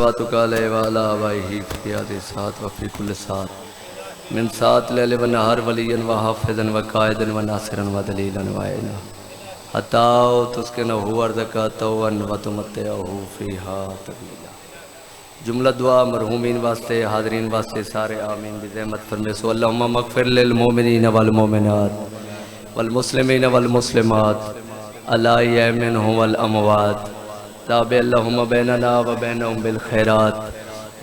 सलवातुका अलैहि व अला आबाइही फी हाज़िहि सात व फी कुल्लि सात मिन सात लैल व नहार वलियन व हाफ़िज़न व कायदन व नासिरन व दलीलन व इला हताओ तुस्किनहु अर्ज़का तौअन व तुमत्तिअहु फ़ीहा तवीला। जुमला दुआ मरहूमीन वास्ते, हाज़रीन वास्ते, सारे आमीन बिज़हमत फरमेसो। अल्लाहुम्मा मग़फ़िर लिल मोमिनीन वल मोमिनात वल मुस्लिमीन वल मुस्लिमात अल-अहयाइ मिनहुम वल अमवात ताबे अल्लाहुम्मा बैनना व बैनहुम बिल खैरात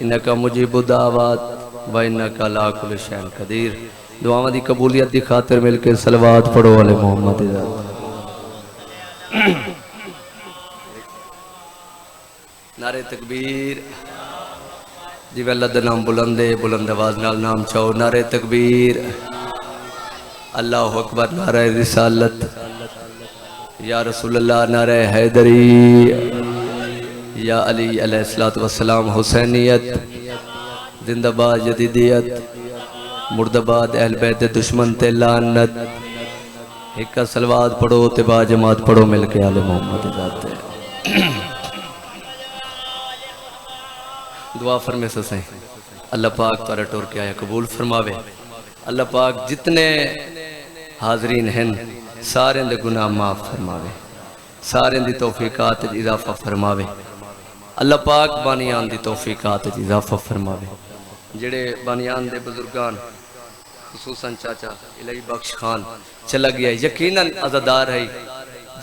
इन्नका मुजीबुद दावात व इन्नका अला कुल्लि शैइन क़दीर। दुआवां दी कबूलियत दी खातिर मिलके सलवात पढ़ो वाले मोहम्मद। नारे तकबीर। जिवें अल्लाह दा नाम बुलंद है, बुलंद आवाज़ नाल नाम चाहो। नारे तकबीर, अल्लाहु अकबर, नारे रिसालत, या रसूल अल्लाह, नारे हैदरी, या अली अलैहिस्सलातु वस्सलाम, हुसैनियत जिंदाबाद, जदीदियत मुर्दाबाद, अहल बैत दुश्मन ते लानत। एक सलवात पढ़ो ते बा जमात पढ़ो मिलके आले मोहम्मद जाते। दुआ फरमे सही अल्लाह पाक तारा टोर के आया कबूल फरमावे। अल्लाह पाक जितने हाजरीन हैं सारे दे गुनाह माफ़ फरमावे, सारे दी तौफीकात इजाफा फरमावे। अल्लाह पाक बानियान दी तौफीकात इजाफा फरमावे। जेड़े बानियान दे बुजुर्गान खुसूसन चाचा इलाही बख्श खान चला गया, यकीनन अज़ादार है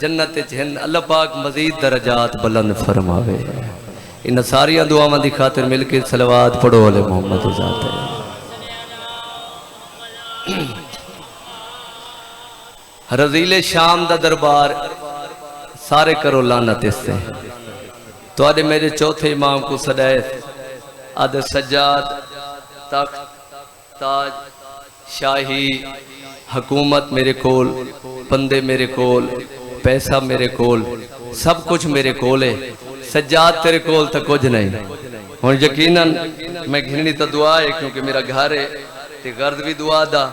जन्नत जहन। अल्लाह पाक मजीद दरजात बुलंद फरमावे। इन सारिया दुआवां दी खातिर मिलके सलवात पढ़ो वाले मोहम्मद जाते। रज़ीले शाम दा दरबार सारे करो लानत इससे। तो आदे मेरे चौथे इमाम को सदैव आदे सज्जाद, तख्त, ताज, शाही, हुकूमत मेरे कोल, बंदे मेरे कोल, पैसा मेरे कोल, सब कुछ मेरे कोल है। सज्जाद तेरे कोल तो कुछ नहीं। हुण यकीनन मैं घिरनी तो दुआ है क्योंकि मेरा घर है ते गर्द भी दुआ दा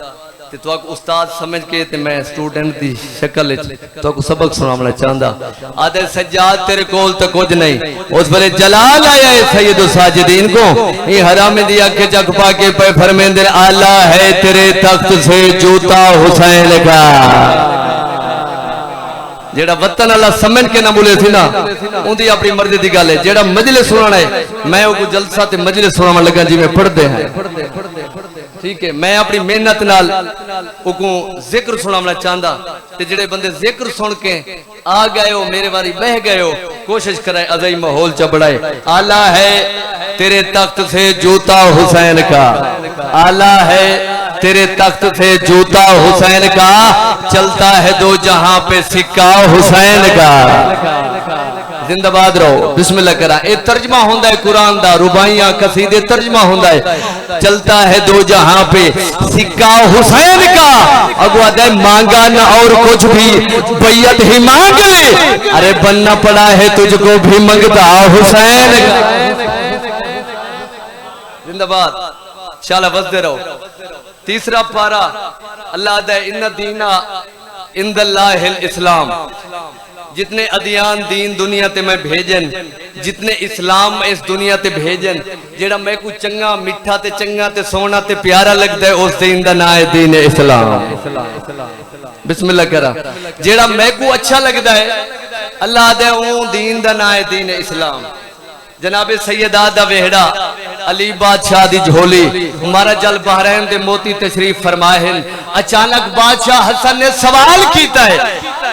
ते तो उस्ताद समझ के ते मैं स्टूडेंट दी शक्ल तो सबक सुनावना चाहता। आदे सज्जाद तेरे कोल तो कुछ नहीं। उस वेले जलाल आया है सैयदुस साजिदीन को, ये हराम दी आंखें जग पा के पे फरमाते आला है तेरे तख्त से जूता हुसैन का। जेड़ा वतन अल्लाह समझ के ना बोले थी ना उनकी अपनी मर्जी की गल है। जेड़ा मजलिस सुनाना है मैं वो जलसा ते मजलिस सुनावन लगा जिवें पढ़दे हैं, ठीक है। मैं अपनी मेहनत नाल उको जिक्र सुनावना चाहता ते जेड़े बंदे जिक्र सुन के आ गए हो मेरे बारी बह गए हो, कोशिश कराए अज़ई माहौल च बढ़ाए। आला है तेरे तख्त से जूता हुसैन का, आला है तेरे तख्त से जूता हुसैन का, चलता है दो जहां पे सिक्का हुसैन का। जिंदाबाद रहो। बिस्मिल्लाह करा। ये तर्जमा होंदा है कुरान दा, रुबाइयां कसीदे तर्जमा होंदा है। चलता है दो जहां पे सिक्का हुसैन का, अगवा दे मांगा न और कुछ भी बैयत ही मांग ले, अरे बनना पड़ा है तुझको भी मंगता हुसैन का। जिंदाबाद। शाला बजते रहो। तीसरा पारा अल्लाह दे इन्ना दीना इंदल्लाहिल इस्लाम। जितने अदियान दीन दुनिया ते मैं भेजन, जितने इस्लाम इस दुनिया ते भेजन, जेड़ा मैं को चंगा मिठा ते चंगा ते सोना ते प्यारा लगता है उस दीन दा नाम है दीन इस्लाम। बिस्मिल्लाह करा। जेड़ा मैं को अच्छा लगता है अल्लाह दे वो दीन दा नाम है दीन इस्लाम। जनाबे सैयदा दा वेहड़ा अली बादशाह दी झोली हमारा जल बहरैन दे मोती तशरीफ फरमाए हैं। अचानक बादशाह हसन ने सवाल किया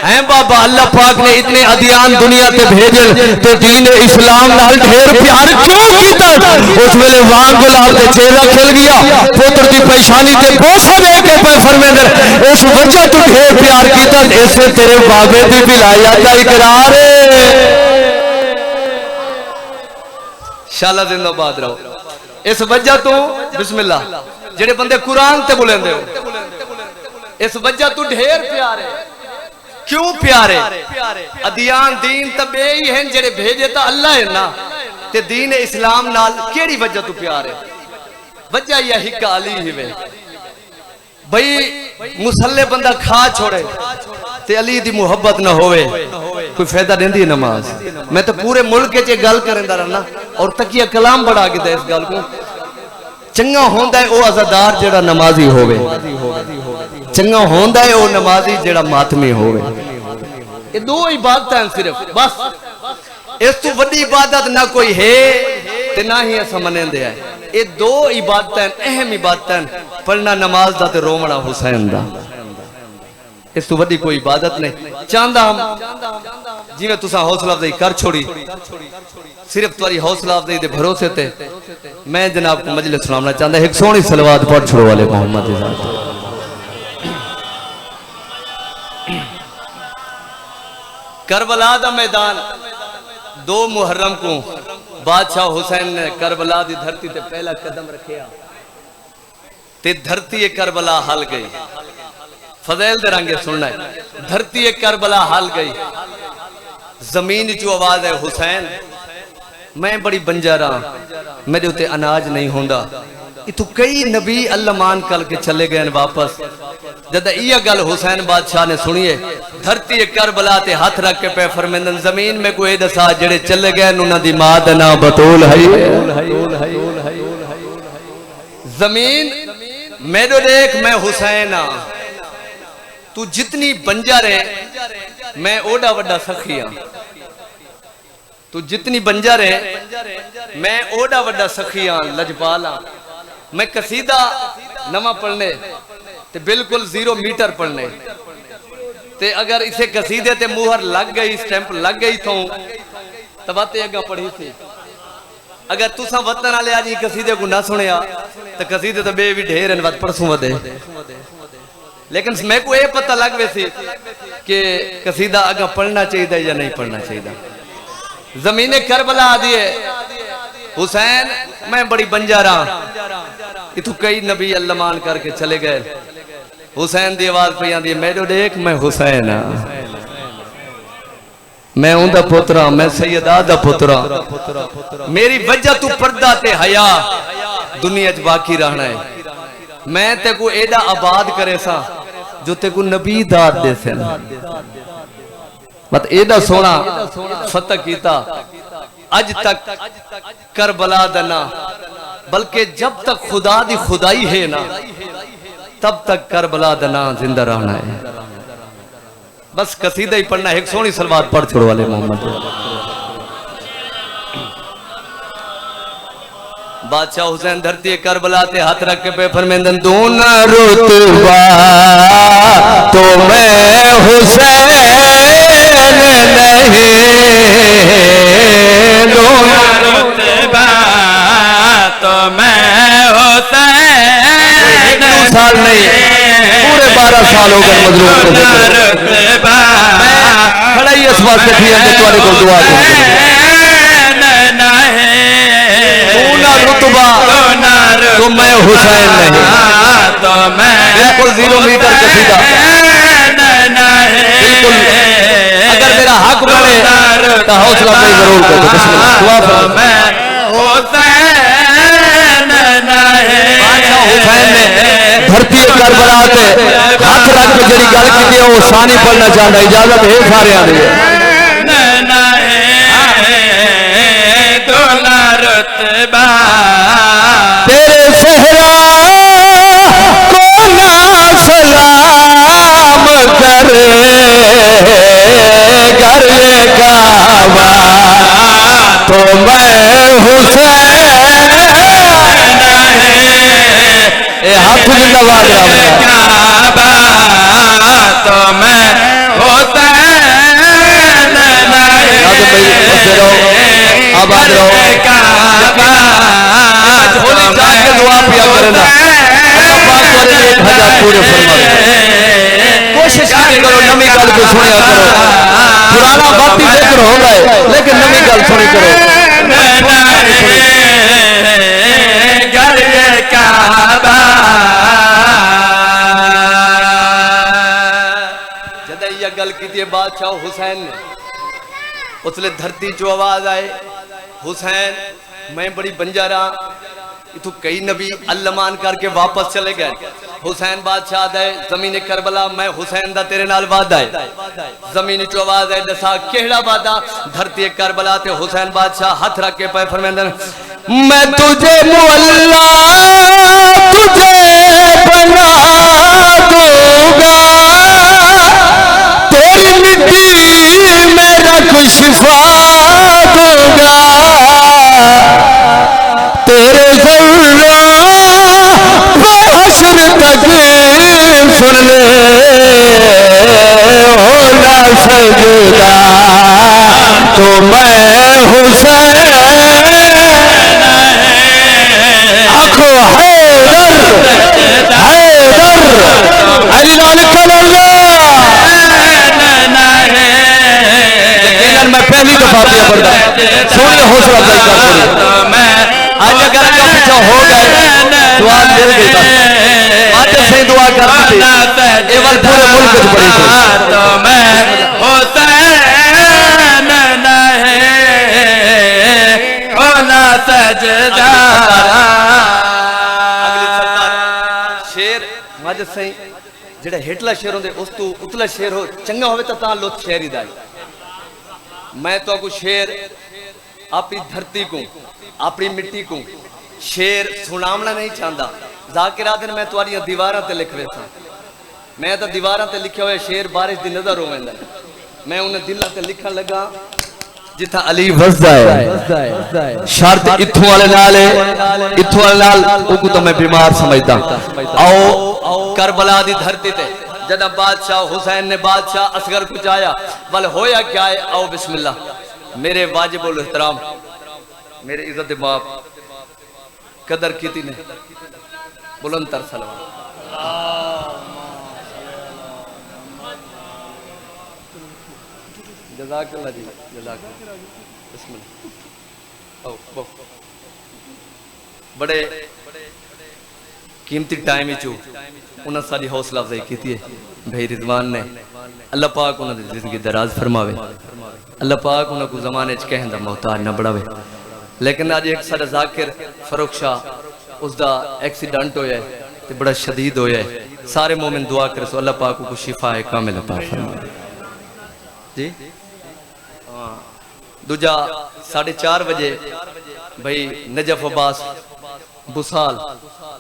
है बाबा अल्लाह पाक ने इतने अदियान दुनिया ते भेजन ते दीन इस्लाम नाल ढेर प्यार क्यों कीता? उस वेले वांग गुलाब दे चेहरा खिल गया, पुत्र दी पेशानी ते बोसा दे के पे फरमांदे इस वजह तू ढेर प्यार कीता, इससे तेरे बाबे दी विलायत दा इकरार है। शाला जिंदाबाद रहो। इस वजह तो बिस्मिल्लाह जेड़े बंदे कुरान ते बुलेंदे हो इस वजह तू ढेर प्यार है। क्यों प्यार है? अदियान दीन तबे ही हैं जेड़े भेजे तो अल्लाह है ना, ते दीन इस्लाम नाल केड़ी वजह तू प्यार है? वजह यह हिक अली ही वे भाई मुसल्ले बंदा खा छोड़े ते अली दी मुहब्बत न होवे कोई फायदा देंदी नमाज। मैं तो पूरे मुल्क च गल करदा रहना और तकिया कलाम बढ़ा के इस गल को चंगा होंदा है ओ अज़ादार जेड़ा नमाजी होवे, चंगा होंदा है ओ नमाजी जेड़ा मातमी होवे। ये दो इबादत हैं सिर्फ बस, इस तो वड्डी इबादत ना कोई है ते ना ही अस मनेंदे है। ये दो इबादत अहम इबादत पढ़ना नमाज दा ते रोवना हुसैन दा, इस तो वड्डी कोई इबादत नहीं। चाहता हम जिवें तुसा हौसला अफजाई कर छोड़ी, सिर्फ तुम्हारी हौसला अफजाई दे भरोसे ते मैं जनाब को मजलिस सुनाना चाहता। एक सोहनी सलवात पढ़ छोड़ो वाले मोहम्मद। करबला दा मैदान 2 मुहर्रम को बादशाह हुसैन ने करबला दी धरती ते पहला कदम रखिया ते धरती करबला हल गई। फजैल दे रंगे सुनना है, धरती करबला हल गई। जमीन चो आवाज है हुसैन मैं बड़ी बंजारा, मेरे उत्ते अनाज नहीं होंदा। इतु कई नबी अल्लाह मान कल के चले गए वापस। जद यह गल हुसैन बादशाह ने सुनिए, धरती करबला ते हाथ रख के पे फरमांदन जमीन में कोई दसा जेड़े चले गए उन्हां दी मां दा नाम बतूल है। जमीन मेरे देख मैं हुसैन आ, तू जितनी बंजर है मैं ओडा वड्डा सखी हाँ। तू जितनी बंजर है मैं ओडा वड्डा सखी हाँ, लजपाल हाँ। मैं कसीदा नवा पढ़ने ते बिल्कुल 0 मीटर पढ़ने ते अगर इसे कसीदे ते मुहर लग गई, स्टैंप लग गई तो तबाते अगा पढ़ी थी। अगर तुसा वतन वाले आज कसीदे को ना सुनिया तो कसीदे तो बे भी ढेर वत परसों वधे, लेकिन मैं को ये पता लग वैसे कि कसीदा अगा पढ़ना चाहिए या नहीं पढ़ना चाहिए। जमीने करबला आदि हुसैन मैं बड़ी बंजारा, इतु कई नबी अल्लाह मान करके चले गए। हुसैन दी आवाज पे आंदी मेरे देख मैं हुसैन हाँ, मैं उनदा पुत्रा, मैं सैयदा दा पुत्रा। मेरी वजह तू पर्दा ते हया दुनिया च बाकी रहना है। मैं ते को एडा आबाद करे सा जो ते को नबी दाद दे सन, मत एडा सोना फतह कीता। अज तक करबला दना बल्कि जब तक खुदा दी खुदाई है ना तब तक करबला दना जिंदा रहना है। बस कसीदा ही पढ़ना है। एक सोहनी सलवात पढ़ छोड़ो वाले मोहम्मद। बादशाह हुसैन धरती करबला ते हाथ रख के पे फरमांदन दूना रुतबा तो मैं हुसैन नहीं, दूना रुतबा तो मैं हुसैन साल नहीं पूरे 12 साल हो गए मजलूम को। खड़ा ही इस वास्ते थी अंदर तुम्हारे को दुआ रुतबा तो मैं हुसैन नहीं, तो मैं बिल्कुल 0 मीटर कसीदा बिल्कुल। अगर मेरा हक बने तो हौसला नहीं जरूर कर दो। मैं हुसैन ने धरती करबला ते हाथ रख के जेड़ी गल की वो सानी पढ़ना चाहता। इजाजत है सारे आने तेरे सहरा को ना सलाम करे घर काबा तो मैं हुसैन ए हाथ जिंदाबाद काबा तो मैं हुसैन आबाद रहो। दुआ पिया करना पूरे कोशिश करो नमी गल को सुनिया करो। पुराना बाती जिक्र हो गए लेकिन नमी गल सुनी करो। जद यह गल की बादशाह हुसैन ने उसले धरती चो आवाज आए हुसैन मैं बड़ी बंजारा। इतु कई नबी अल्लाह मान करके वापस चले गए। हुसैन बादशाह दे जमीन करबला मैं हुसैन दा तेरे नाल वादा है जमीन चो आवाज है दसा केड़ा वादा धरती करबला ते हुसैन बादशाह हाथ रख के पे फरमांदन मैं तुझे मुअल्ला तुझे बना दूंगा तेरी मिट्टी में रख शिफा दूंगा तेरे ज़र्रा हश्र तक सुन ले होला सजदा तो मैं हुसैन आखो हैदर हैदर अली लाल कलल्ला मैं पहली दफा पिया पढ़ता सोनिया हौसला अफजाई कर मैं आज अगर का पीछा हो गए दुआ मिल गई बस आज से दुआ कर दी एवल पूरे मुल्क में पड़ी तो मैं हुसैन नहीं होला सजदा अगली सरदार शेर मज सही जेड़ा हेठला शेर होंदे उस तो उतला शेर हो चंगा होवे तो ता लुत्फ शेर ही दा मैं तो को शेर अपनी धरती को अपनी मिट्टी को शेर सुनावना नहीं चाहता जाकिरा दिन मैं तुम्हारी दीवारां ते लिख वैसा मैं तो दीवारां ते लिखे हुए शेर बारिश दी नजर हो वेंदा मैं उन्हें दिल ते लिखन लगा जिथा अली वसदा है शर्त इथों वाले नाल है इथों वाले नाल उको तो मैं बीमार समझदा आओ करबला दी धरती ते जदा बादशाह हुसैन ने बादशाह असगर को चाया बल होया क्या है आओ बिस्मिल्लाह मेरे वाजिबुल एहतराम मेरे इज्जत बाप कदर की ने बुलंद तर सलवात जज़ाकल्लाह जी जज़ाकल्लाह बिस्मिल्लाह आओ बड़े कीमती टाइम ही चो उन्हें सारी हौसला अफजाई की है भाई रिजवान ने अल्लाह पाक उन्होंने जिंदगी दराज फरमावे अल्लाह पाक उन्होंने को जमाने च कहने दा मोहताज ना बढ़ावे लेकिन आज एक साडा जाकिर फरूख शाह उसका एक्सीडेंट होया है ते बड़ा शदीद होया है सारे मोमिन दुआ करे सो अल्लाह पाक को शिफा है कामिल अता फरमावे जी हां दूजा 4:30 बजे भाई नजफ अब्बास बुसाल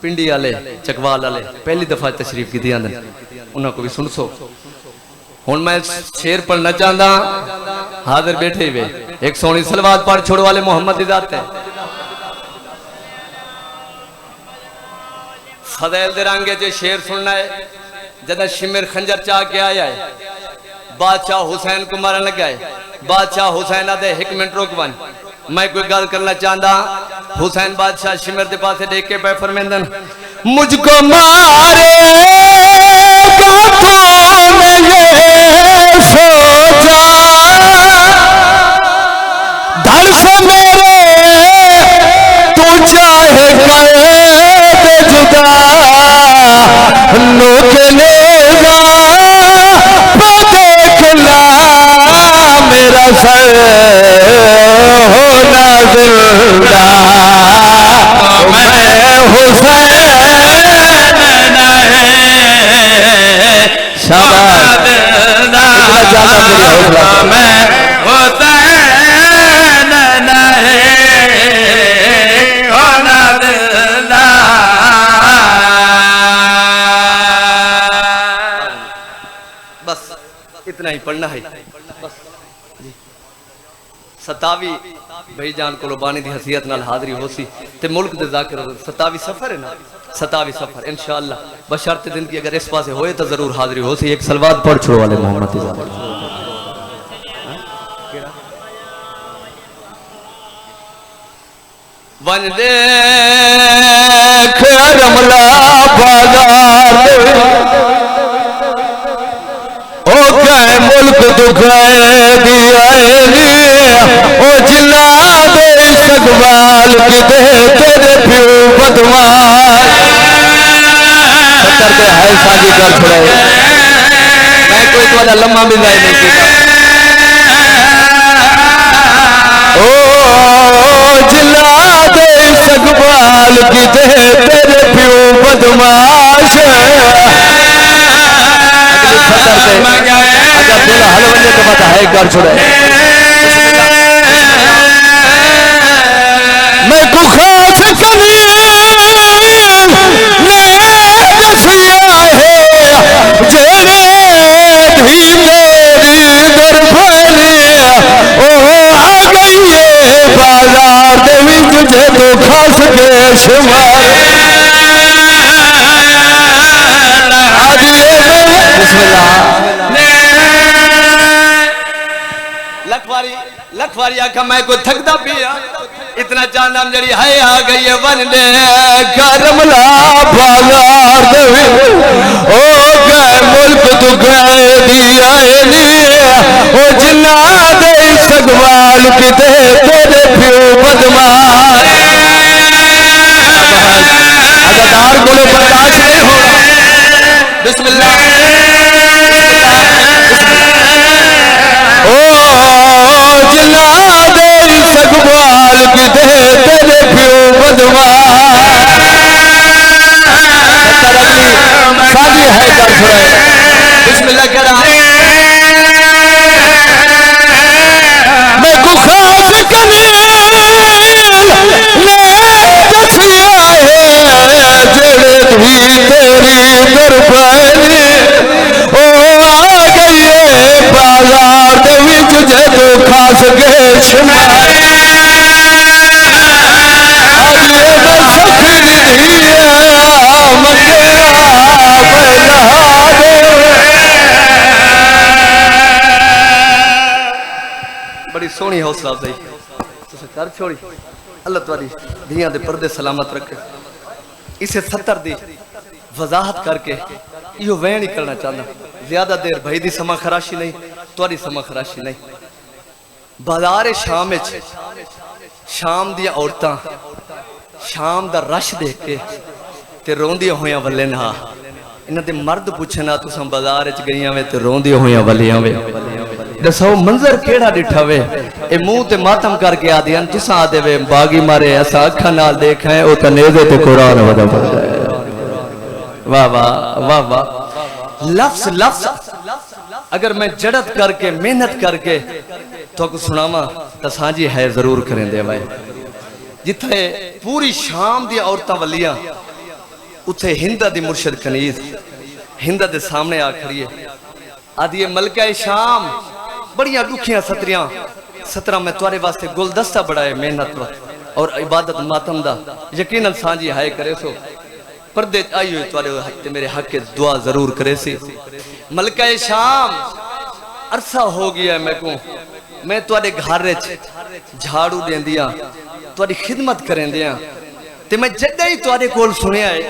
पिंडी वाले चकवाल वाले पहली दफा तशरीफ की दी आंदन उन्हां को भी सुन सो हुन मैं शेर पढ़ना चाहता हाजिर बैठे हुए एक सोनी सलवात पढ़ छोड़ वाले मोहम्मद दी जात है फदैल दे रंगे च शेर सुनना है जदा शिमर खंजर चा के आया है बादशाह हुसैन को मारन लगा है बादशाह हुसैन आदे 1 मिनट रुक वन मैं कोई गल करना चाहता हुसैन बादशाह शिमर के पास देख के पे फरमांदन मुझको मारे सोचा धड़ से मेरे तू चाहे कर जुदा लोग लेगा देखला मेरा सर होना जिंदा मैं हुसैन नहीं शाबाश मैं हुसैन नहीं होना जिंदा बस इतना ही पढ़ना है बस सतावी भाई जान को बानी दी हसीयत नाल हाजिरी होसी ते मुल्क दे जाकिर 27 सफर है ना 27 सफर इंशाअल्लाह बशर्त जिंदगी अगर इस पासे होए तो जरूर हाजिरी होसी एक सलवात पढ़ छोड़ वाले मोहम्मद वन देख रमला बाजार ओ कह मुल्क दुखाए दिया ओ जिला दे सकबाल किते तेरे प्यो बदमाश सत्तर के हाय शादी कर छोड़े मैं कोई तुम्हारा लम्मा भी नहीं कीता ओ जिला दे सकबाल किते तेरे प्यो बदमाश वत है कर छोड़े मैं को खास कभी दसिया है जेड़े भी तेरी दरबारी ओ आ गई है बाजार दे विच जे तो खास के शुमार लखवारी आखा मैं कोई थकदा पिया इतना जानम जड़ी है आ गई है वन दे करमला बाजार दे ओ गए मुल्क तू गए दिया ओ जिन्ना दे सगवाल किते तेरे प्यो बदमाश अदादार बोलो बर्दाश्त नहीं होगा बिस्मिल्लाह ओ जिन्ना दे सगवाल किते तेरे प्यो बदमाश साजी है कर छोड़े बिस्मिल्लाह करा मैं को खास कभी ले दसिया है जेड़े भी तेरी दरबारी ओ आ गई है बाजार दे विच जे तो खास के शुमार आलिए मैं सखरी दिया मकेरा बना दे बड़ी सोहनी हौसला अफजाई तुसे कर छोड़ी अल्लाह तुम्हारी धियां दे पर्दे सलामत रखे इसे 70 दी वजाहत करके यो वह नहीं करना चाहता ज्यादा देर भाई दी समा खराशी नहीं तुम्हारी समा खराशी नहीं बाजार शाम शाम दियां औरतां शाम दा रश देख के ते रोंदियां होया वल्ले ना इन्हां दे मर्द पुछना तुसां बाजार च गईयां वे ते रोंदियां होया वल्लियां वे दसो मंजर केड़ा डिठा वे ए मुंह ते मातम करके आदियां तुसां आदे वे बागी मारे असा अखां नाल देखा है ओ तनेजे ते कुरान वदा पड़दा है वाह वाह वाह वाह लफ्ज लफ्ज अगर मैं जड़त करके मेहनत करके तो सुनावा तो साझी है जरूर करें दे भाई जिथे पूरी शाम दी औरतां वलियां उथे हिंदा दी मुर्शद कनीज हिंदा दे सामने आ खड़ी है आदि मलका शाम बड़ियां दुखियां सतरा मैं तुम्हारे वास्ते गुलदस्ता बढ़ाए मेहनत और इबादत मातम दा यकीनन साझी हाय करे सो पर्दे आई हुई तुम्हारे हक मेरे हक के दुआ जरूर करे सी मलका शाम अरसा हो गया मैं तुम्हारे घर झाड़ू देंदिया तुम्हारी खिदमत करें दिया ते मैं जदा ही तुम्हारे कोल सुनिया है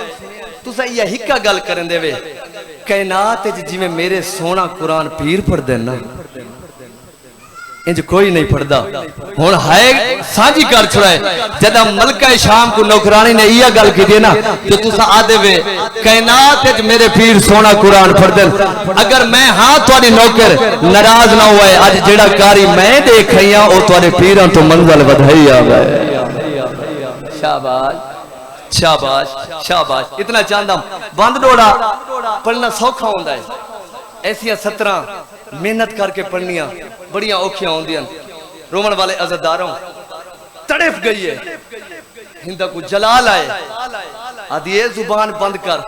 तुसा यह हिक्का गल करें देवे कायनात जिवें मेरे सोना कुरान पीर पढ़ देना इंज कोई नहीं पढ़दा हुण हाय साझी कर छुड़ाए जदा मलका शाम को नौकरानी ने यह गल की ना तो तुसा आदे वे कायनात मेरे पीर सोना कुरान पढ़ देन अगर मैं हां तुम्हारी नौकर नाराज ना होए आज जेड़ा कारी मैं देखिया ओ तुम्हारे पीरां तो मंजिल वधाई आवे शाबाश शाबाश शाबाश इतना चाहता बंद डोड़ा पढ़ना सौखा होंदा है ऐसिया 17 मेहनत करके पढ़निया बड़िया औखियां होंदियां रोमन वाले अज़दारों तड़फ गई है हिंदा को जलाल आए आदि ये जुबान बंद कर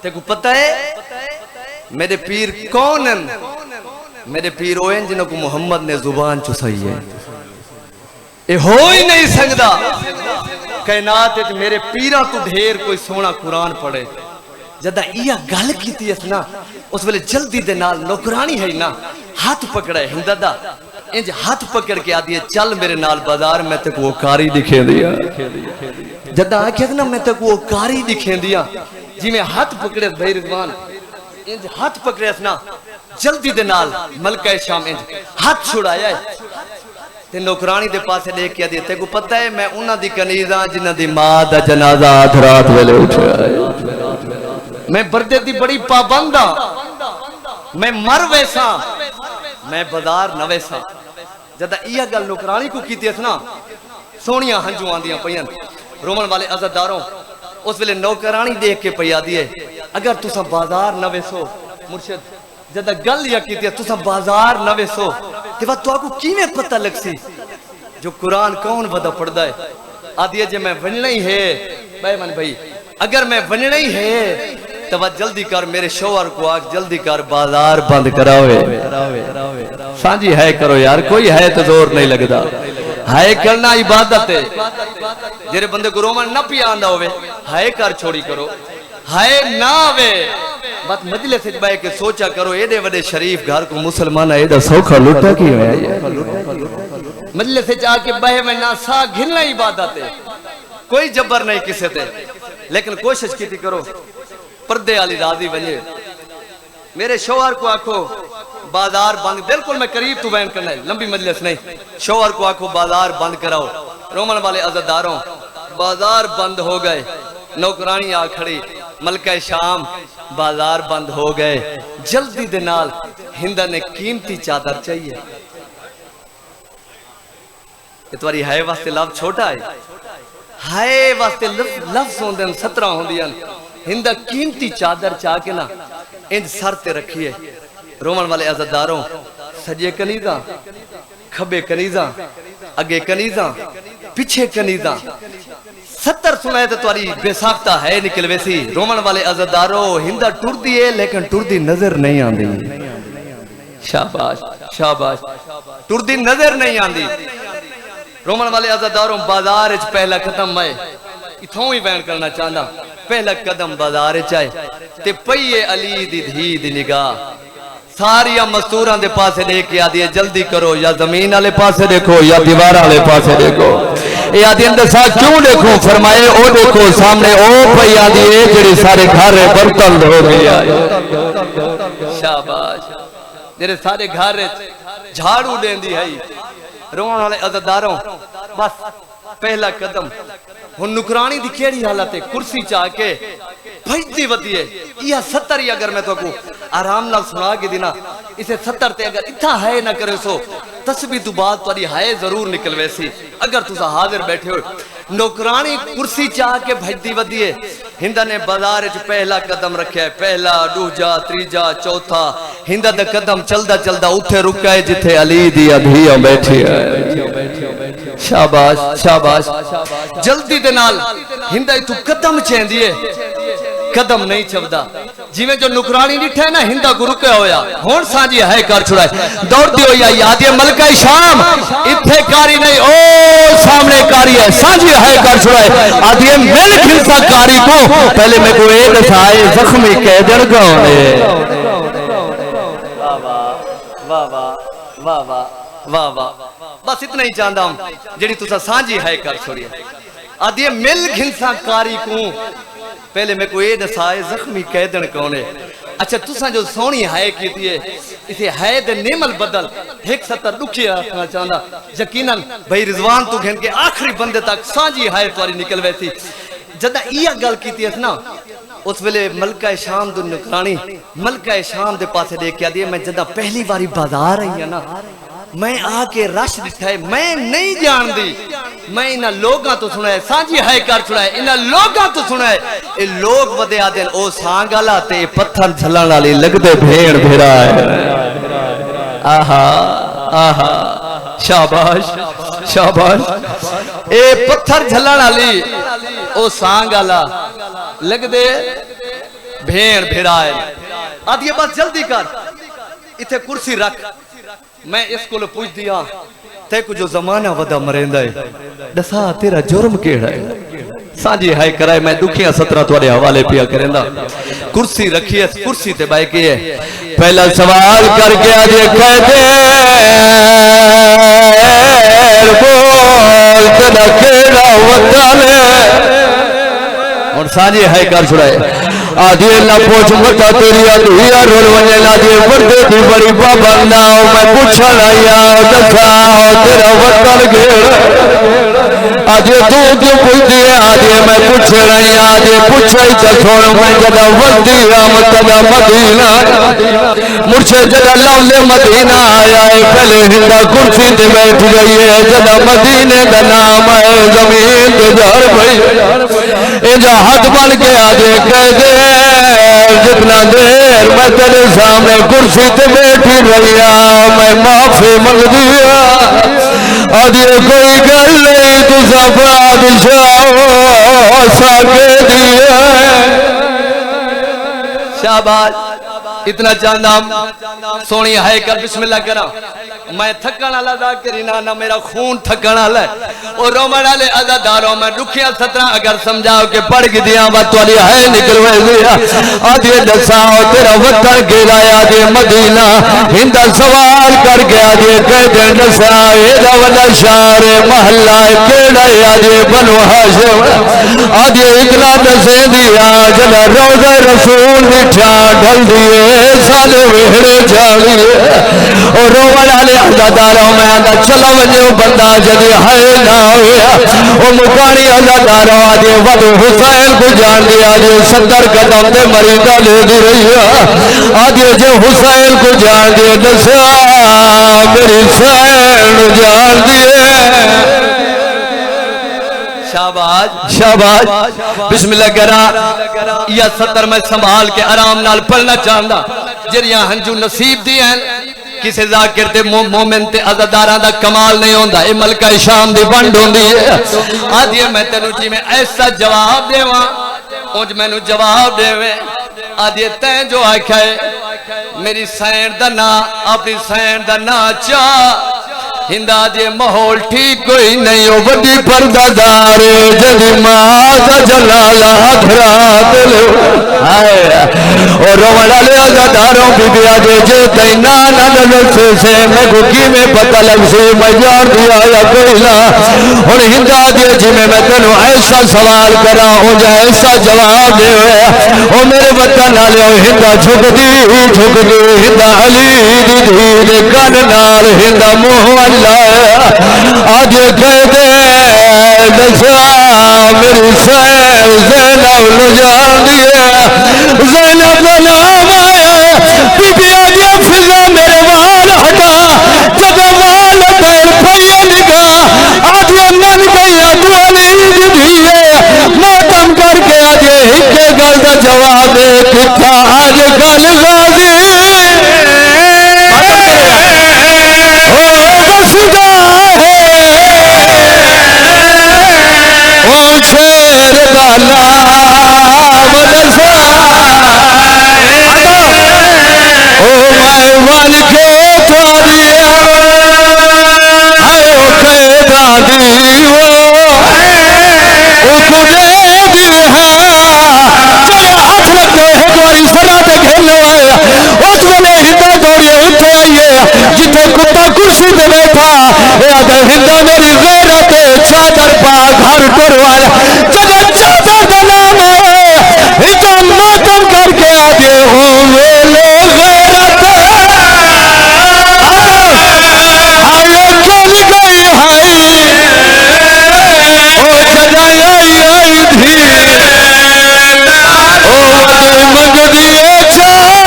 ते को पता है मेरे पीर कौन हैं मेरे पीर ओएं जिन्हों को मोहम्मद ने जुबान चुसाई है ये हो ही नहीं सकता कायनात मेरे पीरा तू ढेर कोई सोना कुरान पढ़े जदा इया गल कीती है ना उस वेले जल्दी दे नाल नौकरानी है ना हाथ पकड़ा है हिंदा दा इंज हाथ पकड़ के आदि चल मेरे नाल बाजार में तक वो कारी दिखे दिया जदा आखे ना मैं तक वो कारी दिखे दिया जिवें हाथ पकड़े भाई रिजवान इंज हाथ पकड़े ना जल्दी दे नाल मलका शाम इंज हाथ छुड़ाया है ते नौकरानी दे पासे लेके आदि ते को पता है मैं उन्हां दी कनीज़ां जिन्हां दी मां दा जनाजा आठ रात वेले उठया है मैं बर्दे दी बड़ी पाबंद हां मैं मर वैसा मैं बाजार न वैसा जदा इह गल नौकरानी को कीती ना सोहणियां हंजू आंदियां पईयां रोमन वाले अज़दारों उस वेले नौकरानी देख के पई आदी है अगर तुसा बाजार न वैसो मुर्शिद जदा गल या कीती तुसा बाजार न वेसो ते वा तुआको किवें पता लगसी जो कुरान कौन वदा पढ़दा है। आदि जे मैं वणना ही है बेमन भाई, अगर मैं वणना ही है तो वह जल्दी कर मेरे शोहर को आग जल्दी कर बाजार बंद करावे। सांझी है करो यार, कोई है तो जोर नहीं लगता। है करना इबादत है। जेरे बंदे को रोमन न पिया आंदा होवे है कर छोड़ी करो, है ना आवे बस मजलिस से बैठ के सोचा करो एडे वडे शरीफ घर को मुसलमान एडा सौखा लुटा की है। मजलिस से जाके बह में ना सा घिलना इबादत है, कोई जबर नहीं किसे ते, लेकिन कोशिश की करो पर्दे वाली राजी बने। मेरे शोहर को आखो बाजार बंद, बिल्कुल मैं करीब तू बयान करना है, लंबी मजलिस नहीं। शोहर को आखो बाजार बंद कराओ। रोमन वाले अज़ादारों बाजार बंद हो गए, नौकरानी आ खड़ी, मलका शाम बाजार बंद हो गए। जल्दी दे नाल हिंदा ने कीमती चादर चाहिए। इतवारी है वास्ते लफ्ज छोटा है, हाय वास्ते लफ्ज होंदे 17 होंदियां। हिंदा कीमती चादर चाह के ना इंज सर ते रखिए। रोमन वाले अज़ादारों सजे कनीजा, खबे कनीजा, अगे कनीजा, पीछे कनीजा। 70 सुनाए तो तुम्हारी बेसाख्ता है निकल वैसी। रोमन वाले अज़ादारों हिंदा टुरदी है लेकिन टुरदी नजर नहीं आती। शाबाश शाबाश, टुरदी नजर नहीं आती। रोमन वाले अज़ादारों बाजार पहला कदम आए, इथों ही बयान करना चाहना। पहला कदम बाजार आए ते पईए अली दी धी दी निगाह सारिया मस्तूरां दे पासे देख के आदि जल्दी करो, या जमीन वाले पासे देखो या दीवार वाले पासे देखो। ये आदि अंदर सा क्यों देखो? फरमाए ओ देखो सामने ओ पई आदि जेड़ी सारे घर बर्तन हो गया। शाबाश, जेरे सारे घर झाड़ू देंदी है। रोण वाले अज़ादारों बस पहला कदम हुन नुकरानी दी केड़ी हालत है? कुर्सी चाह के भजदी वदी है। यह 70 ही अगर मैं तो को आराम नाल सुना के देना, इसे 70 ते अगर इतना है ना करे सो तस्बीह तो बात तुरी है जरूर निकल वैसी। अगर तुसा हाजिर बैठे हो नौकरानी कुर्सी चाह के भजदी वदी है। हिंदा ने बाजार च पहला कदम रखा है, पहला दूजा तीजा चौथा। हिंदा दा कदम चलदा चलदा उठे रुका है जिथे अली दी अधीया बैठी है। शाबाश शाबाश, जल्दी दे नाल हिंदा इतु कदम चेंदी है, कदम नहीं चवदा। जिवें जो नुकरानी डिठा है ना हिंदा को रुका होया, हुण साजी है कर छुड़ाए दौड़दी होई आई आदि मलका शाम इथे कारी नहीं ओ सामने कारी है। साजी है कर छुड़ाए आदि मिल खिलसा कारी को पहले मैं को ए दसाए जख्मी कैदर कौन है। वाह वाह वाह वाह वाह वाह वाह, बस इतना ही चाहता हूं जेड़ी तुसा साझी है कर छोड़िए। आदि मिल घिंसा कारी को पहले मैं कोई दसाए जख्मी कैदन कौन है। अच्छा तुसा जो सोनी है की इसे है दे नेमल बदल एक 70 दुखी रखना चाहता। यकीनन भाई रिजवान तू घेन के आखिरी बंदे तक साझी है तुम्हारी निकल वैसी। जदा इया गल की ना उस वेले मलका शाम दो नुकरानी मलका शाम दे पासे देख के आदि मैं जदा पहली बारी बाजार आई है ना मैं आके रश दिखा है, मैं नहीं जानती। मैं इन्ह लोगों तो सुना है साझी है कर सुना है, इन्ह लोगों तो सुना है ये लोग वदे आदे ओ सांग वाला ते पत्थर झलन वाली लगदे भेड़ भेड़ा है। आहा आहा, शाबाश शाबाश, ए पत्थर झलन वाली ओ सांग वाला लगदे भेड़ भेड़ा है। आदि बस जल्दी कर इथे कुर्सी रख। मैं इसको पूछ दिया ते को जो जमाना वदा मरेंदा है दसा तेरा जुर्म केड़ा है? साझी है कराए मैं दुखिया 17 तुम्हारे हवाले पिया करेंदा। कुर्सी रखी है, कुर्सी ते बैठ के है पहला सवाल करके आज कह दे बोल तेरा केड़ा वतन और साझी है कर छुड़ाए। आदि अल्लाह पूछ मता तेरी अधूरा रोल वने लादे बड़े दी बड़ी पाबंदा मैं पूछन आया दसा तेरा वतन घेड़। आदि तू क्यों पूछदी है? आदि मैं पूछ रही आदि पूछई तो छोड़ मैं जदा वदी हम तदा मदीना मुर्शे जदा लौले मदीना आया है पहले हिंदा कुर्सी ते बैठ गई है जदा मदीने का नाम है जमीन ते जहर भई ए जा हाथ बन के आदि कह दे इतना देर मैं तेरे सामने कुर्सी ते बैठी रहिया, मैं माफी मंग दिया। आदि कोई गल नहीं, तुसा बादशाह साके दिया। शाबाश, इतना चाहना सोनी है कर बिस्मिल्लाह करा। मैं थकन वाला दा करी ना मेरा खून थकन वाला है। और रोमन वाले अजादारों में दुखिया 17 अगर समझाओ के पढ़ के दिया बात वाली है निकलवे दिया। आदि दसाओ तेरा वतन गिराया दे मदीना, हिंदा सवाल करके आदि कह दे दसा एदा वाला शहर महल्ला केड़ा आदि बनु हाशिम। आदि इतना दसे दिया जब रोज़ा रसूल बिठा ढल दिए साले वेड़े जालिए। और रोमन वाले अजादारों में आदा चलो वजो बंदा जदे है ना होया। ओ मुकानी अजादारों आदि वद हुसैन को जान दिया आदि 70 कदम ते मरीदा ले दी रही है। आदि जो हुसैन को जान दिए दसा मेरी सैन जान दिए। शाबाश शाबाश, बिस्मिल्लाह करा। या 70 में संभाल के आराम नाल पढ़ना चाहता जरिया हंजू नसीब दी है। किसी जाकिर ते मोमिन ते अज़ादारां दा कमाल नहीं होंदा, ए मलका शाम दी बंड होंदी है। आदि मैं तेनू जी में ऐसा जवाब देवा उज मैनू जवाब देवे। आदि तैं जो आख्या है मेरी सैन दा ना अपनी सैन दा ना चा हिंदा दे माहौल ठीक कोई नहीं। हो बड़ी पर्दादार जदी मां दा जलाला धरात लो हाय। और रोमन वाले अज़ादारों बीबिया दे जे तैना ना दसे से मैं गुकी में पता लग से मैं जान दिया या कोई ना। हुन हिंदा दे जिमें मैं तेनू ऐसा सवाल करा हो जा ऐसा जवाब दे। ओ मेरे वतन वाले हिंदा झुकदी हिंदा अली दी धी दे कन नाल हिंदा मोह आज कह दे दसा मेरी सैन ज़ैनब नु जान दिए। ज़ैनब का नाम आया बीबिया दिया फिजा मेरे वाल हटा जब वाल पैर पैया निगाह आज मन गया तू अली दी मातम करके आज एक गल का जवाब दे किथा आज गल गाजी शेर बाला बदसा ओ मैं वन के चोरिया आयो कैदा दी वो खुदे भी है चले हाथ रखे है द्वारी सरा ते खेलो आया उस वेले हिंदा दौड़िए उठे आइए जिथे कुत्ता कुर्सी पे बैठा आदे हिंदा मेरी गैरत चादर पा घर टुरवाया जब चादर का नाम आए हिंदा मातम करके आगे हो वेले गैरत आए चल गई हाई ओ जगाई आई थी ओ मंग दिए चलो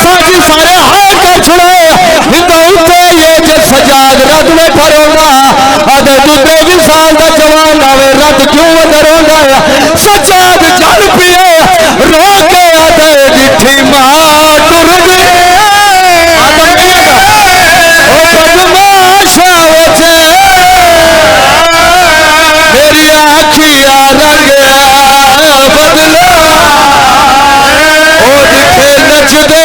साजी सारे हाथ का छुड़ाए हिंदा उठे ये जे सजाद रद में फरोगा आदे दूते विशाल का जवान आवे रद क्यों डरोगा सजाद जल पिए रो के आदे डिठी मां टुर गए ओ बदमाशा वचे मेरी आखिया रंग बदला ओ दिखे नच दे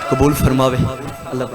कबूल फरमावे अल्लाह।